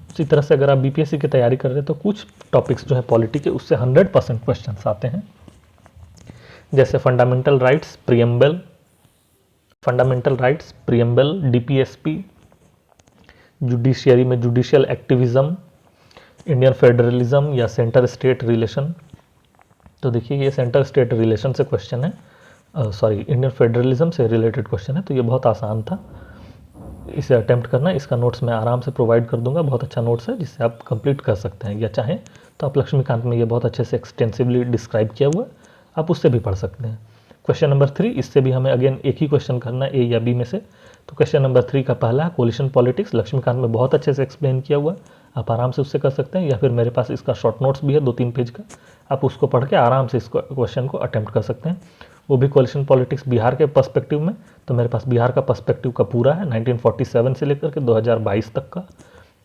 A: उसी तरह से अगर आप BPSC की तैयारी कर रहे हैं तो कुछ टॉपिक्स जो है पॉलिटी के उससे 100% क्वेश्चंस आते हैं, जैसे fundamental rights preamble, DPSP, judiciary में जुडिशियल एक्टिविज्म, इंडियन फेडरलिज्म या सेंटर स्टेट रिलेशन। तो देखिए ये सेंटर स्टेट रिलेशन से क्वेश्चन है, इंडियन फेडरलिज्म से रिलेटेड क्वेश्चन है, तो ये बहुत आसान था, इसे अटेम्प्ट करना। इसका नोट्स मैं आराम से प्रोवाइड कर दूंगा, बहुत अच्छा नोट्स है जिससे आप कंप्लीट कर सकते हैं, या चाहें तो आप लक्ष्मीकांत में ये बहुत अच्छे से एक्सटेंसिवली डिस्क्राइब किया हुआ है, आप उससे भी पढ़ सकते हैं। क्वेश्चन नंबर 3, इससे भी हमें अगेन एक ही क्वेश्चन करना है A या B में से। तो क्वेश्चन नंबर 3 का पहला कोलिशन पॉलिटिक्स, लक्ष्मीकांत में बहुत अच्छे से एक्सप्लेन किया हुआ है, आप आराम से उससे कर सकते हैं, या फिर मेरे पास इसका शॉर्ट नोट्स भी है 2-3 पेज का, आप उसको पढ़ के आराम से इस क्वेश्चन को अटेम्प्ट कर सकते हैं। वो भी कोलिशन पॉलिटिक्स बिहार के पर्सपेक्टिव में, तो मेरे पास बिहार का पर्सपेक्टिव का पूरा है 1947 से लेकर के 2022 तक का।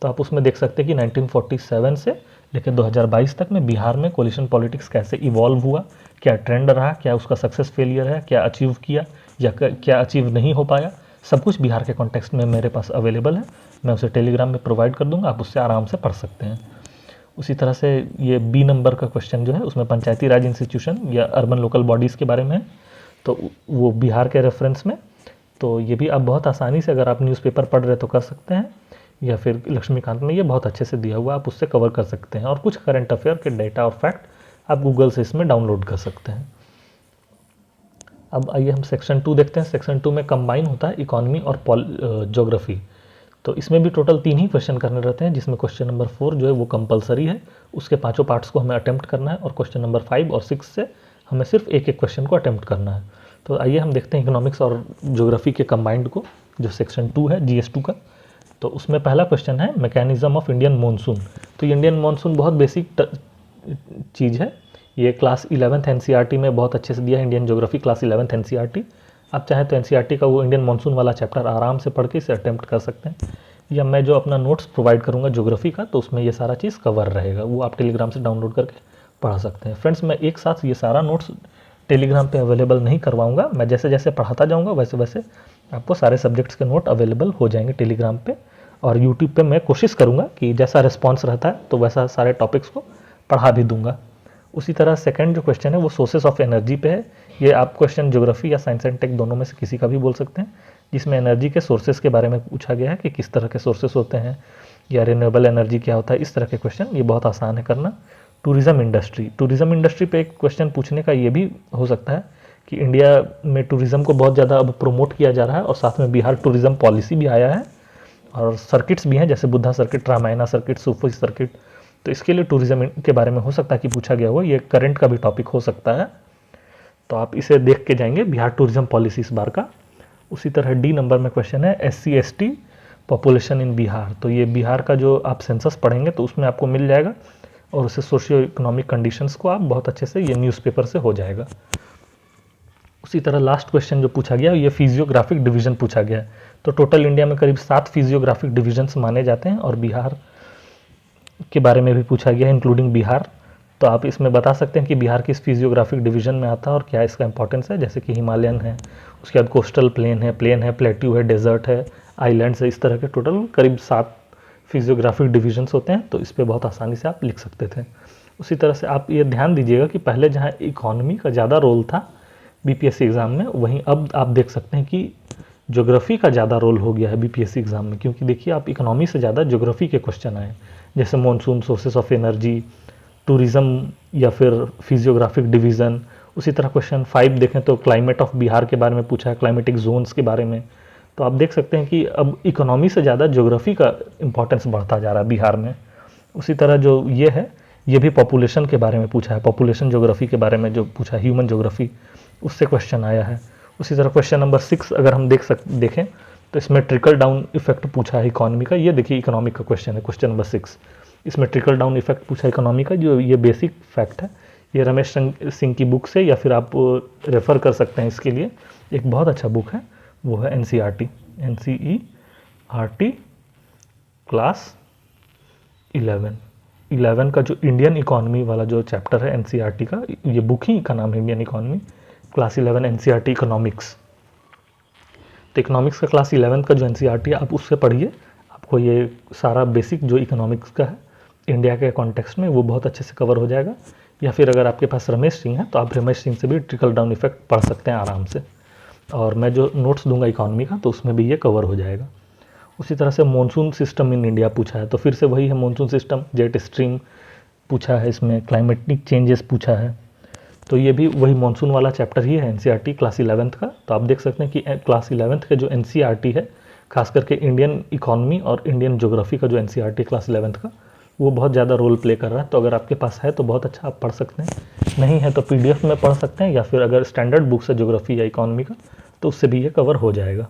A: तो आप उसमें देख सकते हैं कि 1947 से लेकर 2022 तक में बिहार में कोलिशन पॉलिटिक्स कैसे इवॉल्व हुआ, क्या ट्रेंड रहा, क्या उसका सक्सेस फेलियर है, क्या अचीव किया या क्या अचीव नहीं हो पाया, सब कुछ बिहार के कॉन्टेक्स्ट में मेरे पास अवेलेबल है। मैं उसे टेलीग्राम में प्रोवाइड कर दूंगा, आप उससे आराम से पढ़ सकते हैं। उसी तरह से ये B नंबर का क्वेश्चन जो है उसमें पंचायती राज इंस्टीट्यूशन या अर्बन लोकल बॉडीज़ के बारे में है, तो वो बिहार के रेफरेंस में, तो ये भी आप बहुत आसानी से अगर आप न्यूज़पेपर पढ़ रहे तो कर सकते हैं, या फिर लक्ष्मीकांत में ये बहुत अच्छे से दिया हुआ, आप उससे कवर कर सकते हैं। और कुछ करंट अफेयर के डेटा और फैक्ट आप गूगल से इसमें डाउनलोड कर सकते हैं। अब आइए हम सेक्शन 2 देखते हैं। सेक्शन 2 में कंबाइन होता है इकोनॉमी और ज्योग्राफी, तो इसमें भी टोटल 3 ही क्वेश्चन करने रहते हैं, जिसमें क्वेश्चन नंबर 4 जो है वो कंपलसरी है, उसके 5 पार्ट्स को हमें अटेम्प्ट करना है, और क्वेश्चन नंबर 5 और 6 से हमें सिर्फ एक क्वेश्चन को अटेम्प्ट करना है। तो आइए हम देखते हैं इकोनॉमिक्स और ज्योग्राफी के कंबाइंड को, जो सेक्शन 2 है GS2 का। तो उसमें पहला क्वेश्चन है मैकेनिज्म ऑफ इंडियन मानसून। तो इंडियन मानसून बहुत बेसिक चीज़ है, ये क्लास 11th NCERT में बहुत अच्छे से दिया है, Indian geography class 11th NCERT। आप चाहें तो NCERT का वो इंडियन मानसून वाला चैप्टर आराम से पढ़ के इसे अटेम्प्ट कर सकते हैं, या मैं जो अपना नोट्स प्रोवाइड करूंगा ज्योग्राफी का, तो उसमें ये सारा चीज़ कवर रहेगा, वो आप टेलीग्राम से डाउनलोड करके पढ़ा सकते हैं। फ्रेंड्स, मैं एक साथ ये सारा नोट्स टेलीग्राम पे अवेलेबल नहीं करवाऊंगा, मैं जैसे जैसे पढ़ाता जाऊंगा वैसे वैसे आपको सारे सब्जेक्ट्स के नोट अवेलेबल हो जाएंगे टेलीग्राम पे, और यूट्यूब पे मैं कोशिश करूंगा कि जैसा रिस्पॉन्स रहता है तो वैसा सारे टॉपिक्स को पढ़ा भी दूंगा। उसी तरह सेकंड जो क्वेश्चन है वो सोर्सेस ऑफ एनर्जी पे है। ये आप क्वेश्चन ज्योग्राफी या साइंस एंड टेक दोनों में से किसी का भी बोल सकते हैं, जिसमें एनर्जी के सोर्सेस के बारे में पूछा गया है कि किस तरह के सोर्सेस होते हैं, या रिन्यूएबल एनर्जी क्या होता है, इस तरह के क्वेश्चन, ये बहुत आसान है करना। टूरिज़्म इंडस्ट्री पे एक क्वेश्चन पूछने का ये भी हो सकता है कि इंडिया में टूरिज़्म को बहुत ज़्यादा अब प्रमोट किया जा रहा है और साथ में बिहार टूरिज़्म पॉलिसी भी आया है और सर्किट्स भी हैं जैसे बुद्धा सर्किट, रामायणा सर्किट, सूफी सर्किट। तो इसके लिए टूरिज़्म के बारे में हो सकता है कि पूछा गया हो, ये करंट का भी टॉपिक हो सकता है। तो आप इसे देख के जाएंगे, बिहार टूरिज़्म पॉलिसी इस बार का। उसी तरह डी नंबर में क्वेश्चन है SC/ST पॉपुलेशन इन बिहार। तो ये बिहार का जो आप सेंसस पढ़ेंगे तो उसमें आपको मिल जाएगा और उससे सोशियो इकोनॉमिक कंडीशंस को आप बहुत अच्छे से ये न्यूज़पेपर से हो जाएगा। उसी तरह लास्ट क्वेश्चन जो पूछा गया ये फिजियोग्राफिक डिवीज़न पूछा गया है। तो टोटल इंडिया में करीब 7 फिजियोग्राफिक डिवीजन्स माने जाते हैं और बिहार के बारे में भी पूछा गया है इंक्लूडिंग बिहार। तो आप इसमें बता सकते हैं कि बिहार किस फिजियोग्राफिक डिवीजन में आता है और क्या इसका इंपॉर्टेंस है, जैसे कि हिमालयन है, उसके बाद कोस्टल प्लेन है, प्लेट्यू है, डेजर्ट है, आइलैंड्स है। इस तरह के टोटल करीब 7 फिजियोग्राफिक डिवीजन्स होते हैं। तो इस पर बहुत आसानी से आप लिख सकते थे। उसी तरह से आप ये ध्यान दीजिएगा कि पहले जहाँ इकोनॉमी का ज़्यादा रोल था BPSC एग्ज़ाम में, वहीं अब आप देख सकते हैं कि ज्योग्राफी का ज़्यादा रोल हो गया है BPSC एग्ज़ाम में। क्योंकि देखिए आप इकोनॉमी से ज़्यादा ज्योग्राफी के क्वेश्चन आए, जैसे monsoon, sources of energy, tourism या फिर फिजियोग्राफिक डिवीज़न। उसी तरह क्वेश्चन 5 देखें तो क्लाइमेट ऑफ बिहार के बारे में पूछा है, क्लाइमेटिक जोन्स के बारे में। तो आप देख सकते हैं कि अब इकोनॉमी से ज़्यादा ज्योग्राफी का इंपॉर्टेंस बढ़ता जा रहा है बिहार में। उसी तरह जो ये है, ये भी पॉपुलेशन के बारे में पूछा है, पॉपुलेशन ज्योग्राफी के बारे में जो पूछा है, ह्यूमन ज्योग्राफी, उससे क्वेश्चन आया है। उसी तरह क्वेश्चन नंबर 6 अगर हम देखें तो इसमें ट्रिकल डाउन इफेक्ट पूछा है इकोनॉमी का। ये देखिए इकोनॉमिक का क्वेश्चन है, क्वेश्चन नंबर 6। इसमें ट्रिकल डाउन इफेक्ट पूछा इकोनॉमी का, जो ये बेसिक फैक्ट है। ये रमेश सिंह की बुक से या फिर आप रेफ़र कर सकते हैं इसके लिए, एक बहुत अच्छा बुक है, वो है NCERT क्लास 11 का जो इंडियन इकोनॉमी वाला जो चैप्टर है NCERT का, ये बुक ही का नाम है Indian economy, class 11 NCERT economics. तो इकोनॉमिक्स का क्लास 11 का जो NCERT है आप उससे पढ़िए, आपको ये सारा बेसिक जो इकोनॉमिक्स का है इंडिया के कॉन्टेक्स्ट में वो बहुत अच्छे से कवर हो जाएगा। या फिर अगर आपके पास रमेश सिंह है तो आप रमेश सिंह से भी ट्रिकल डाउन इफेक्ट पढ़ सकते हैं आराम से, और मैं जो नोट्स दूंगा इकोनॉमी का तो उसमें भी ये कवर हो जाएगा। उसी तरह से मॉनसून सिस्टम इन इंडिया पूछा है, तो फिर से वही है मॉनसून सिस्टम, जेट स्ट्रीम पूछा है, इसमें क्लाइमेटिक चेंजेस पूछा है। तो ये भी वही मॉनसून वाला चैप्टर ही है NCERT क्लास 11 का। तो आप देख सकते हैं कि क्लास 11 का जो NCERT है, खास करके इंडियन इकोनॉमी और इंडियन ज्योग्राफी का जो NCERT क्लास 11 का, वो बहुत ज़्यादा रोल प्ले कर रहा है। तो अगर आपके पास है तो बहुत अच्छा, आप पढ़ सकते हैं, नहीं है तो PDF में पढ़ सकते हैं, या फिर अगर स्टैंडर्ड बुक्स है ज्योग्राफी या इकोनॉमी का तो उससे भी ये कवर हो जाएगा।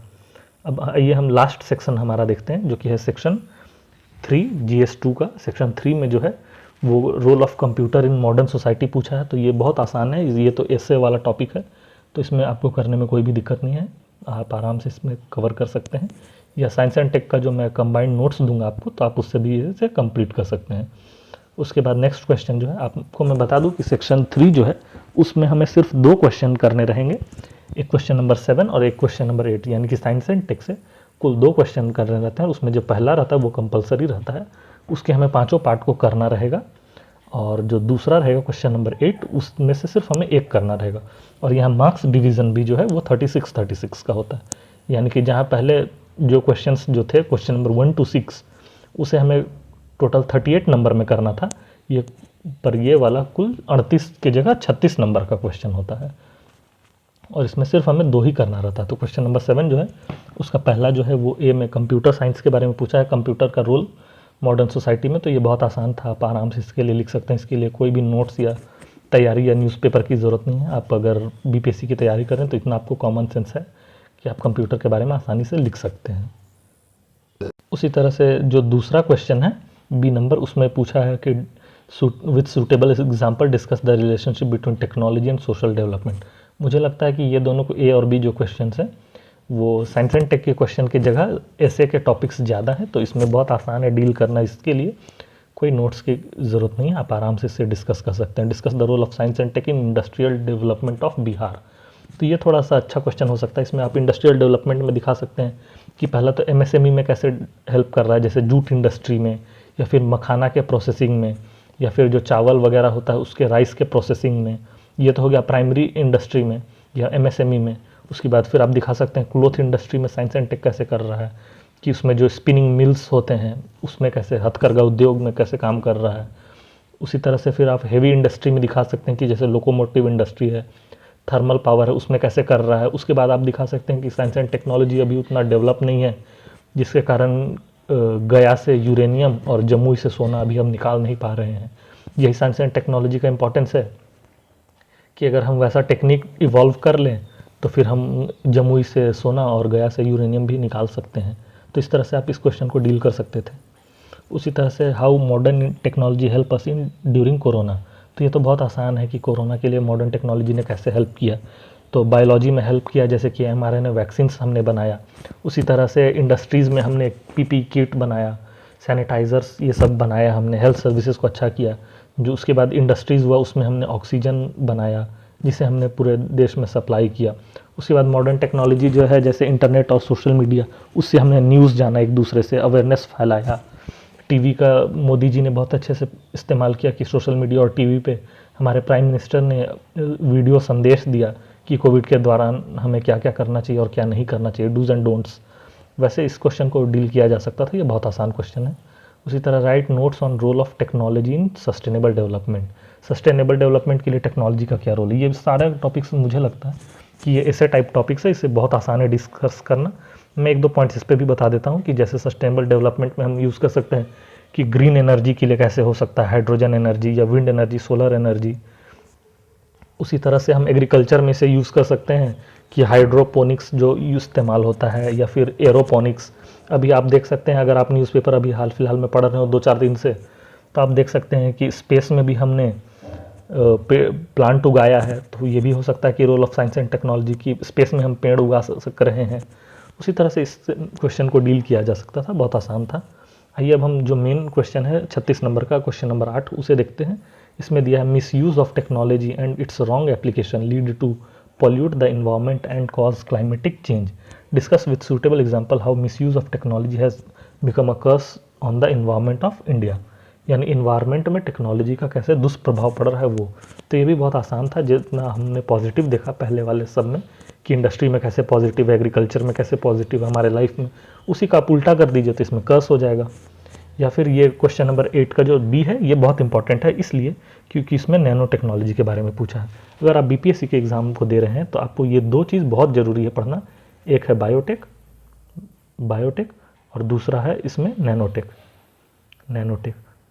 A: अब आइए हम लास्ट सेक्शन हमारा देखते हैं, जो कि है सेक्शन 3 GS2 का। सेक्शन 3 में जो है वो role of computer in modern society पूछा है। तो ये बहुत आसान है, ये तो ऐसे वाला टॉपिक है, तो इसमें आपको करने में कोई भी दिक्कत नहीं है, आप आराम से इसमें कवर कर सकते हैं। या साइंस एंड टेक का जो मैं कंबाइंड नोट्स दूंगा आपको, तो आप उससे भी इसे कंप्लीट कर सकते हैं। उसके बाद नेक्स्ट क्वेश्चन जो है, आपको मैं बता दूं कि सेक्शन 3 जो है उसमें हमें सिर्फ 2 क्वेश्चन करने रहेंगे, एक क्वेश्चन नंबर 7 और एक क्वेश्चन नंबर 8, यानी कि साइंस एंड टेक से कुल 2 क्वेश्चन करने रहते हैं। उसमें जो पहला रहता है वो कंपलसरी रहता है, उसके हमें 5 पार्ट को करना रहेगा, और जो दूसरा रहेगा क्वेश्चन नंबर 8, उसमें से सिर्फ हमें एक करना रहेगा। और यहाँ मार्क्स डिवीज़न भी जो है वो 36 का होता है, यानी कि जहाँ पहले जो क्वेश्चंस जो थे क्वेश्चन नंबर 1 to 6 उसे हमें टोटल 38 नंबर में करना था, ये पर ये वाला कुल 38 की जगह 36 नंबर का क्वेश्चन होता है, और इसमें सिर्फ हमें 2 ही करना रहता है। तो क्वेश्चन नंबर 7 जो है उसका पहला जो है वो A में कंप्यूटर साइंस के बारे में पूछा है, कंप्यूटर का रोल मॉडर्न सोसाइटी में। तो ये बहुत आसान था, आप आराम से इसके लिए लिख सकते हैं, इसके लिए कोई भी नोट्स या तैयारी या न्यूज़पेपर की ज़रूरत नहीं है। आप अगर BPSC की तैयारी करें तो इतना आपको कॉमन सेंस है कि आप कंप्यूटर के बारे में आसानी से लिख सकते हैं। उसी तरह से जो दूसरा क्वेश्चन है B नंबर, उसमें पूछा है कि with suitable example discuss the relationship between technology and social development. मुझे लगता है कि ये दोनों को A और B जो क्वेश्चन हैं वो साइंस एंड टेक के क्वेश्चन की जगह ऐसे के टॉपिक्स ज़्यादा हैं, तो इसमें बहुत आसान है डील करना, इसके लिए कोई नोट्स की ज़रूरत नहीं है, आप आराम से इससे डिस्कस कर सकते हैं। Discuss the role of science and tech in industrial development of Bihar. तो ये थोड़ा सा अच्छा क्वेश्चन हो सकता है, इसमें आप इंडस्ट्रियल डेवलपमेंट में दिखा सकते हैं कि पहला तो MSME में कैसे हेल्प कर रहा है, जैसे जूट इंडस्ट्री में, या फिर मखाना के प्रोसेसिंग में, या फिर जो चावल वगैरह होता है उसके राइस के प्रोसेसिंग में। ये तो हो गया प्राइमरी इंडस्ट्री में या MSME में। उसके बाद फिर आप दिखा सकते हैं क्लोथ इंडस्ट्री में साइंस एंड टेक कैसे कर रहा है, कि उसमें जो स्पिनिंग मिल्स होते हैं उसमें कैसे, हथकरघा उद्योग में कैसे काम कर रहा है। उसी तरह से फिर आप हेवी इंडस्ट्री में दिखा सकते हैं कि जैसे लोकोमोटिव इंडस्ट्री है, थर्मल पावर है, उसमें कैसे कर रहा है। उसके बाद आप दिखा सकते हैं कि साइंस एंड टेक्नोलॉजी अभी उतना डेवलप नहीं है, जिसके कारण गया से यूरेनियम और जमुई से सोना अभी हम निकाल नहीं पा रहे हैं। यही साइंस एंड टेक्नोलॉजी का इंपॉर्टेंस है कि अगर हम वैसा टेक्निक इवॉल्व कर लें तो फिर हम जमुई से सोना और गया से यूरेनियम भी निकाल सकते हैं। तो इस तरह से आप इस क्वेश्चन को डील कर सकते थे। उसी तरह से how modern technology help us in during corona, तो ये तो बहुत आसान है कि कोरोना के लिए मॉडर्न टेक्नोलॉजी ने कैसे हेल्प किया। तो बायोलॉजी में हेल्प किया, जैसे कि mRNA वैक्सीन्स हमने बनाया। उसी तरह से इंडस्ट्रीज़ में हमने पीपी किट बनाया, सैनिटाइज़र्स ये सब बनाया हमने, हेल्थ सर्विसेज को अच्छा किया। जो उसके बाद इंडस्ट्रीज़ हुआ उसमें हमने ऑक्सीजन बनाया जिसे हमने पूरे देश में सप्लाई किया। उसके बाद मॉडर्न टेक्नोलॉजी जो है जैसे इंटरनेट और सोशल मीडिया, उससे हमने न्यूज़ जाना, एक दूसरे से अवेयरनेस फैलाया। टीवी का मोदी जी ने बहुत अच्छे से इस्तेमाल किया कि सोशल मीडिया और टीवी पे हमारे प्राइम मिनिस्टर ने वीडियो संदेश दिया कि कोविड के दौरान हमें क्या क्या करना चाहिए और क्या नहीं करना चाहिए, डूज एंड डोंट्स। वैसे इस क्वेश्चन को डील किया जा सकता था, ये बहुत आसान क्वेश्चन है। उसी तरह right notes on roll of technology in sustainable development, sustainable development के लिए टेक्नोलॉजी का क्या रोल है। ये सारे टॉपिक्स मुझे लगता है कि ये ऐसे टाइप टॉपिक्स है, इसे बहुत आसान है डिस्कस करना। मैं एक दो पॉइंट्स इस पर भी बता देता हूँ कि जैसे सस्टेनेबल डेवलपमेंट में हम यूज़ कर सकते हैं कि ग्रीन एनर्जी के लिए कैसे हो सकता है, हाइड्रोजन एनर्जी या विंड एनर्जी, सोलर एनर्जी। उसी तरह से हम एग्रीकल्चर में इसे यूज़ कर सकते हैं कि हाइड्रोपोनिक्स जो इस्तेमाल होता है, या फिर एरोपोनिक्स। अभी आप देख सकते हैं, अगर आप न्यूज़पेपर अभी हाल फिलहाल में पढ़ रहे हो 2-4 दिन से, तो आप देख सकते हैं कि स्पेस में भी हमने प्लांट उगाया है। तो ये भी हो सकता है कि role of science and technology की स्पेस में हम पेड़ उगा सक रहे हैं। उसी तरह से इस क्वेश्चन को डील किया जा सकता था, बहुत आसान था। आइए अब हम जो मेन क्वेश्चन है 36 नंबर का, क्वेश्चन नंबर 8, उसे देखते हैं। इसमें दिया है misuse of technology and its wrong application lead to pollute the environment and cause climatic change. Discuss with suitable example how misuse of technology has become a curse on the environment of India. यानी environment में technology का कैसे दुष्प्रभाव पड़ रहा है वो। तो ये भी बहुत आसान था, जितना हमने पॉजिटिव देखा पहले वाले सब में कि इंडस्ट्री में कैसे पॉजिटिव, एग्रीकल्चर में कैसे पॉजिटिव, हमारे लाइफ में, उसी का आप उल्टा कर दीजिए तो इसमें कर्स हो जाएगा। या फिर ये क्वेश्चन नंबर 8 का जो बी है, ये बहुत इंपॉर्टेंट है इसलिए क्योंकि इसमें नैनो टेक्नोलॉजी के बारे में पूछा है। अगर आप बीपीएससी के एग्ज़ाम को दे रहे हैं तो आपको ये दो चीज़ बहुत ज़रूरी है पढ़ना। एक है बायोटेक और दूसरा है इसमें नैनोटेक।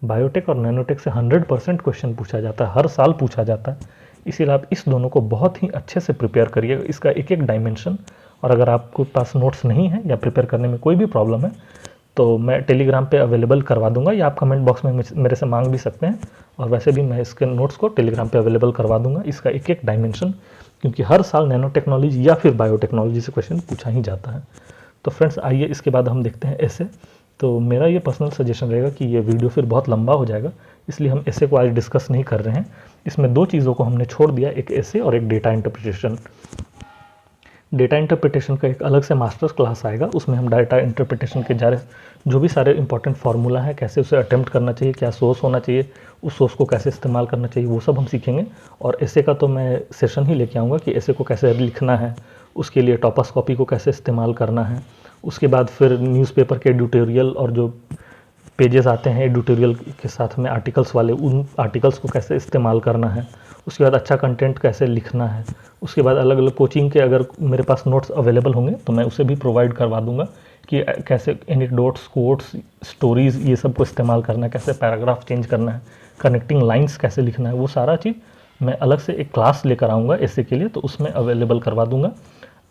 A: बायोटेक और नैनोटेक से 100% क्वेश्चन पूछा जाता है, हर साल पूछा जाता है। इसीलिए आप इस दोनों को बहुत ही अच्छे से प्रिपेयर करिएगा, इसका एक एक डायमेंशन। और अगर आपके पास नोट्स नहीं है या प्रिपेयर करने में कोई भी प्रॉब्लम है तो मैं टेलीग्राम पे अवेलेबल करवा दूंगा, या आप कमेंट बॉक्स में मेरे से मांग भी सकते हैं। और वैसे भी मैं इसके नोट्स को टेलीग्राम पे अवेलेबल करवा दूंगा, इसका एक एक डायमेंशन, क्योंकि हर साल नैनो टेक्नोलॉजी या फिर बायोटेक्नोलॉजी से क्वेश्चन पूछा ही जाता है। तो फ्रेंड्स आइए इसके बाद हम देखते हैं ऐसे। तो मेरा ये पर्सनल सजेशन रहेगा कि ये वीडियो फिर बहुत लंबा हो जाएगा, इसलिए हम ऐसे को आज डिस्कस नहीं कर रहे हैं। इसमें दो चीज़ों को हमने छोड़ दिया, एक ऐसे और एक डेटा इंटरप्रिटेशन। डेटा इंटरप्रिटेशन का एक अलग से मास्टर्स क्लास आएगा, उसमें हम डाटा इंटरप्रिटेशन के जो भी सारे इंपॉर्टेंट फार्मूला है, कैसे उसे अटेम्प्ट करना चाहिए, क्या सोर्स होना चाहिए, उस सोर्स को कैसे इस्तेमाल करना चाहिए, वो सब हम सीखेंगे। और ऐसे का तो मैं सेशन ही लेके आऊँगा कि ऐसे को कैसे लिखना है, उसके लिए टॉपर्स कॉपी को कैसे इस्तेमाल करना है। उसके बाद फिर न्यूज़पेपर के एडिटोरियल और जो पेजेस आते हैं एडिटोरियल के साथ में आर्टिकल्स वाले, उन आर्टिकल्स को कैसे इस्तेमाल करना है। उसके बाद अच्छा कंटेंट कैसे लिखना है। उसके बाद अलग अलग कोचिंग के अगर मेरे पास नोट्स अवेलेबल होंगे तो मैं उसे भी प्रोवाइड करवा दूंगा कि कैसे एनेक्डोट्स, कोट्स, स्टोरीज़ ये सब को इस्तेमाल करना है, कैसे पैराग्राफ चेंज करना है, कनेक्टिंग लाइंस कैसे लिखना है, वो सारा चीज़ मैं अलग से एक क्लास लेकर आऊँगा ऐसे के लिए, तो उसमें अवेलेबल करवा दूँगा।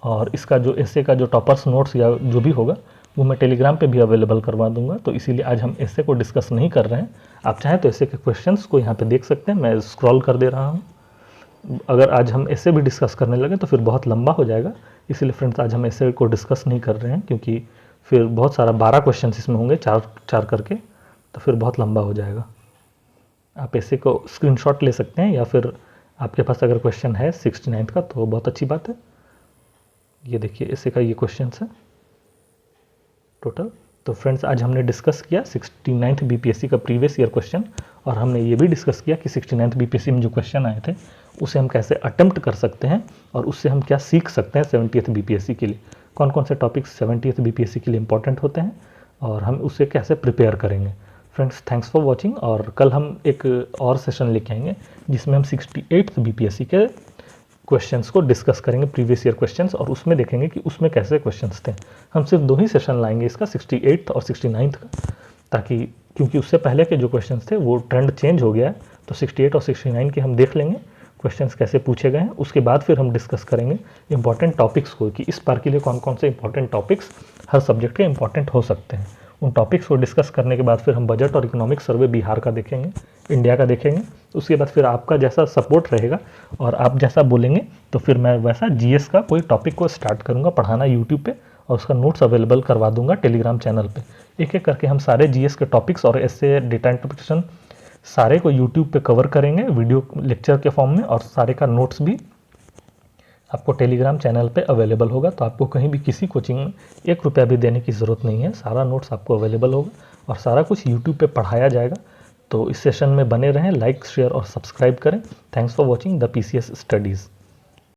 A: और इसका जो ऐसे का जो टॉपर्स नोट्स या जो भी होगा वो मैं टेलीग्राम पे भी अवेलेबल करवा दूंगा। तो इसीलिए आज हम ऐसे को डिस्कस नहीं कर रहे हैं। आप चाहें तो ऐसे के क्वेश्चंस को यहाँ पे देख सकते हैं, मैं स्क्रॉल कर दे रहा हूँ। अगर आज हम ऐसे भी डिस्कस करने लगे तो फिर बहुत लंबा हो जाएगा, इसीलिए फ्रेंड्स आज हम ऐसे को डिस्कस नहीं कर रहे हैं, क्योंकि फिर बहुत सारा 12 क्वेश्चन इसमें होंगे, चार करके, तो फिर बहुत लंबा हो जाएगा। आप ऐसे को स्क्रीनशॉट ले सकते हैं, या फिर आपके पास अगर क्वेश्चन है 69 का तो बहुत अच्छी बात है। ये देखिए ऐसे का ये क्वेश्चन है टोटल। तो फ्रेंड्स आज हमने डिस्कस किया 69th बीपीएससी का प्रीवियस ईयर क्वेश्चन, और हमने ये भी डिस्कस किया कि 69th बीपीएससी में जो क्वेश्चन आए थे उसे हम कैसे अटेम्प्ट कर सकते हैं और उससे हम क्या सीख सकते हैं 70th बीपीएससी के लिए, कौन कौन से टॉपिक्स 70th बीपीएससी के लिए इंपॉर्टेंट होते हैं और हम उसे कैसे प्रिपेयर करेंगे। फ्रेंड्स थैंक्स फॉर वॉचिंग, और कल हम एक और सेशन लेके आएंगे जिसमें हम 68th बीपीएससी के क्वेश्चंस को डिस्कस करेंगे, प्रीवियस ईयर क्वेश्चंस, और उसमें देखेंगे कि उसमें कैसे क्वेश्चंस थे। हम सिर्फ 2 ही सेशन लाएंगे इसका, 68th और 69th का, ताकि क्योंकि उससे पहले के जो क्वेश्चंस थे वो ट्रेंड चेंज हो गया है, तो 68 और 69 के हम देख लेंगे क्वेश्चंस कैसे पूछे गए हैं। उसके बाद फिर हम डिस्कस करेंगे इंपॉर्टेंट टॉपिक्स को, कि इस बार के लिए कौन कौन से इंपॉर्टेंट टॉपिक्स हर सब्जेक्ट के इंपॉर्टेंट हो सकते हैं। उन टॉपिक्स को डिस्कस करने के बाद फिर हम बजट और इकोनॉमिक सर्वे बिहार का देखेंगे, इंडिया का देखेंगे। उसके बाद फिर आपका जैसा सपोर्ट रहेगा और आप जैसा बोलेंगे तो फिर मैं वैसा जीएस का कोई टॉपिक को स्टार्ट करूँगा पढ़ाना यूट्यूब पे, और उसका नोट्स अवेलेबल करवा दूंगा टेलीग्राम चैनल पे। एक एक करके हम सारे जीएस के टॉपिक्स और ऐसे डेटा इंटरप्रिटेशन सारे को यूट्यूब पे कवर करेंगे वीडियो लेक्चर के फॉर्म में, और सारे का नोट्स भी आपको टेलीग्राम चैनल पे अवेलेबल होगा। तो आपको कहीं भी किसी कोचिंग में 1 रुपया भी देने की ज़रूरत नहीं है, सारा नोट्स आपको अवेलेबल होगा और सारा कुछ यूट्यूब पे पढ़ाया जाएगा। तो इस सेशन में बने रहें, लाइक शेयर और सब्सक्राइब करें। Thanks for watching the PCS studies.